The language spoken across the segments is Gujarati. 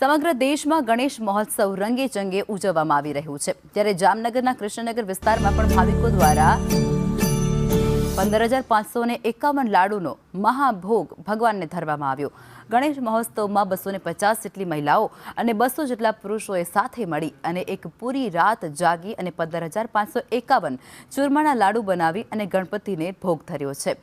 સમગ્ર દેશમાં ગણેશ મહોત્સવ રંગે ચંગે ઉજવવામાં આવી રહ્યું છે, ત્યારે જામનગરના કૃષ્ણનગર વિસ્તારમાં પણ ભાવિકો દ્વારા 15,551 લાડુનો મહાભોગ ભગવાનને ધરવામાં આવ્યો। ગણેશ મહોત્સવમાં 250 જેટલી મહિલાઓ અને 200 જેટલા પુરુષોએ સાથે મળી અને એક પૂરી રાત જાગી અને 15,551 ચૂરમાના લાડુ બનાવી અને ગણપતિને ભોગ ધર્યો છે।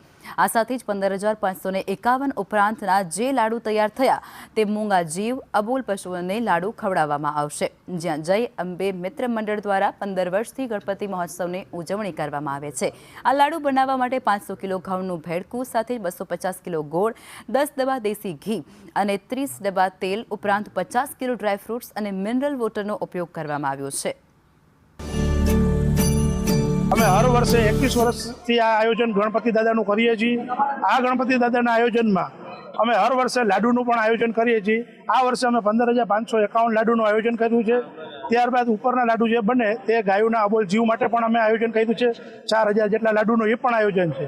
આ સાથે જ 15,551 ઉપરાંતના જે લાડુ તૈયાર થયા તે મૂંગા જીવ અબોલ પશુઓને લાડુ ખવડાવવામાં આવશે, જ્યાં જય અંબે મિત્ર મંડળ દ્વારા 15 વર્ષથી ગણપતિ મહોત્સવની ઉજવણી કરવામાં આવે છે। આ લાડુ બનાવવા માટે 500 કિલો ઘઉંનું ભેળકું સાથે 250 કિલો ગોળ, 10 ડબ્બા દેશી ઘી અને 30 ડબ્બા તેલ ઉપરાંત 50 કિલો ડ્રાયફ્રૂટ્સ અને મિનરલ વોટરનો ઉપયોગ કરવામાં આવ્યો છે। અમે હર વર્ષે 21 વર્ષથી આ આયોજન ગણપતિ દાદાનું કરીએ છીએ। આ ગણપતિ દાદાના આયોજનમાં અમે હર વર્ષે લાડુનું પણ આયોજન કરીએ છીએ। આ વર્ષે અમે 15,551 લાડુનું આયોજન કર્યું છે। ત્યારબાદ ઉપરના લાડુ જે બને તે ગાયોના અબોલ જીવ માટે પણ અમે આયોજન કર્યું છે। 4,000 જેટલા લાડુનું એ પણ આયોજન છે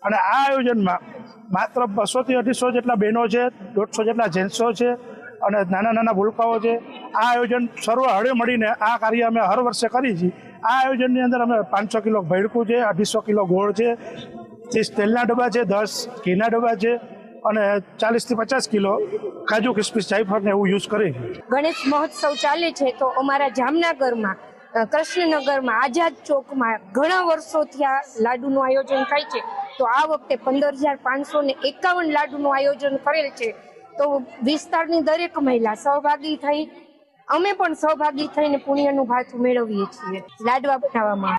અને આ આયોજનમાં માત્ર 200 થી 250 જેટલા બહેનો છે, 150 જેટલા જેન્ટ્સો છે અને નાના નાના ભૂલકાઓ છે। આ આયોજન સર્વ હળે મળીને આ કાર્ય અમે હર વર્ષે કરીએ છીએ। આ આયોજનની અંદર અમે 500 કિલો ભેળકું છે, 250 કિલો ગોળ છે, 30 તેલના ડબ્બા છે, 10 ઘીના ડબ્બા છે અને 40 થી 50 કિલો કાજુ કિસમિસ જાયફળ ને એવું યુઝ કરી। ગણેશ મહોત્સવ ચાલે છે તો અમારા જામનગરમાં કૃષ્ણનગરમાં આઝાદ ચોકમાં ઘણા વર્ષોથી આ લાડુનું આયોજન થાય છે, તો આ વખતે 15,551 લાડુનું આયોજન કરેલ છે। તો વિસ્તારની દરેક મહિલા સહભાગી થઈ, અમે પણ સહભાગી થઈને પુણ્યનું ભાથું મેળવીએ છીએ લાડવા બનાવવામાં।